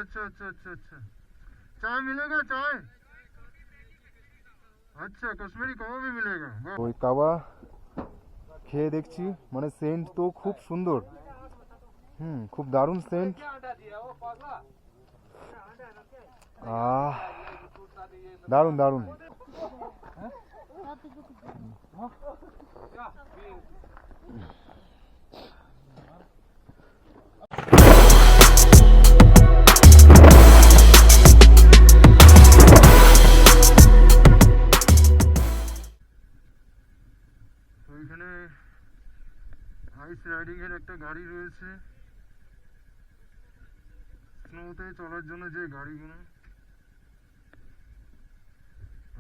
अच्छा अच्छा अच्छा अच्छा चाय मिलेगा चाय अच्छा कश्मीरी कवा भी मिलेगा ওই কাওয়া খেয়ে দেখছি মানে সেন্ট তো খুব সুন্দর খুব দারুণ সেন্ট আহ দারুণ দারুণ ওইখানে আইস রাইডিং এর একটা গাড়ি রয়েছে স্নোতে চলার জন্য যে গাড়িগুলো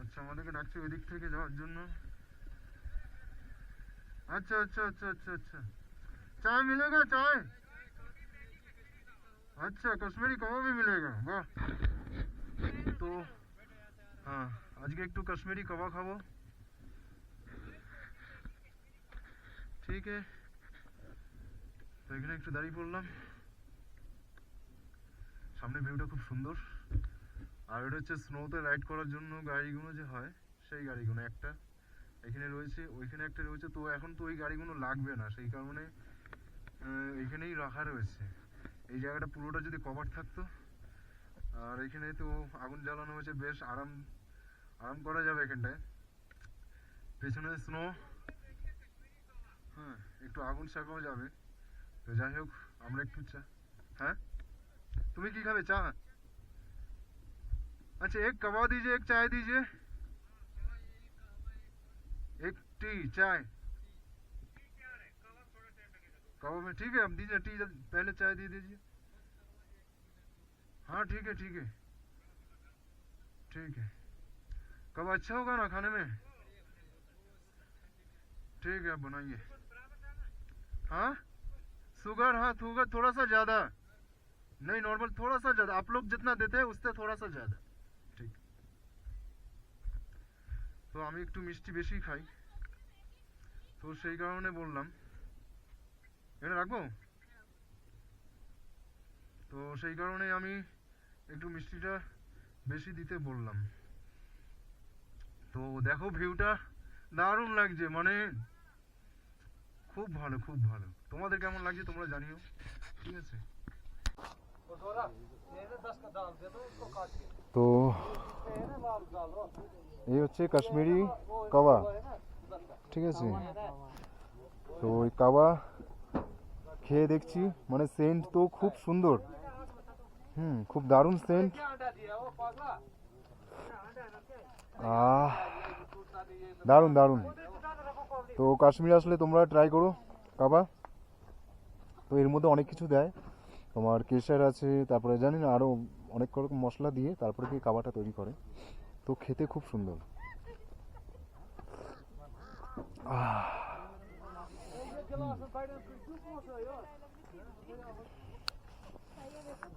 আচ্ছা আমাদেরকে ডাকছে ওই দিক থেকে যাওয়ার জন্য अच्छा अच्छा अच्छा अच्छा अच्छा चाय मिलेगा चाय अच्छा कश्मीरी कवा भी मिलेगा वाह तो हाँ आज के एक तो कश्मीरी कवा खाबो ठीक है তো এখানে একটু দাঁড়িয়ে পড়লাম সামনে ভিউটা খুব সুন্দর আর এটা হচ্ছে স্নোতে রাইড করার জন্য গাড়িগুলো যে হয় সেই গাড়িগুলো একটা এখানে রয়েছে ওইখানে একটা রয়েছে তো এখন তো ওই গাড়িগুলো লাগবে না সেই কারণে এইখানেই রাখা রয়েছে এই জায়গাটা পুরোটা যদি কভার থাকতো আর এখানে তো আগুন জ্বালানো হয়েছে বেশ আরাম করা যাবে এখানটায় পেছনে স্নো হ্যাঁ একটু আগুন শেখাও যাবে তো যাই হোক আমরা একটু চা হ্যাঁ তুমি কি খাবে চা अच्छा एक कवा दीजिए एक चाय दीजिए एक टी चाय कवा में ठीक है अब दीजिए टी पहले चाय दे दीजिए हाँ ठीक है ठीक है ठीक है कवा अच्छा होगा ना खाने में ठीक है आप बनाइए हाँ शुगर हाँ शुगर थोड़ा सा ज़्यादा नहीं नॉर्मल थोड़ा सा ज़्यादा आप लोग जितना देते हैं उससे थोड़ा सा ज़्यादा ठीक তো আমি একটু মিষ্টি বেশি খাই তো সেই কারণে বললাম এটা রাখবো তো সেই কারণে আমি একটু মিষ্টিটা বেশি দিতে বললাম তো দেখো ভিউটা দারুণ লাগছে মানে খুব ভালো তোমাদের কেমন লাগছে তোমরা জানিও ঠিক আছে তো এই হচ্ছে কাশ্মীরি কাওয়া ঠিক আছে তো ওই কাওয়া খেয়ে দেখছি মানে সেন্ট তো খুব সুন্দর খুব দারুণ সেন্ট দারুণ দারুণ তো কাশ্মীর আসলে তোমরা ট্রাই করো কাওয়া তো এর মধ্যে অনেক কিছু দেয় তোমার কেশর আছে তারপরে জানি না আরও অনেক রকম মশলা দিয়ে তারপরে কি কাওয়াটা তৈরি করে তো খেতে খুব সুন্দর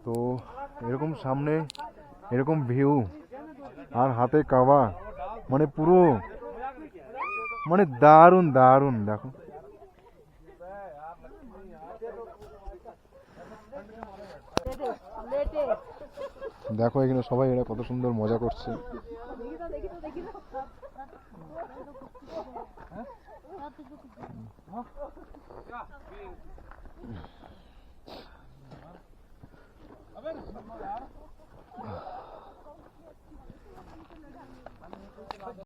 তো এরকম সামনে এরকম ভিউ আর হাতে কাওয়া মানে পুরো মানে দারুণ দারুণ দেখো দেখো এখানে সবাই এরা কত সুন্দর মজা করছে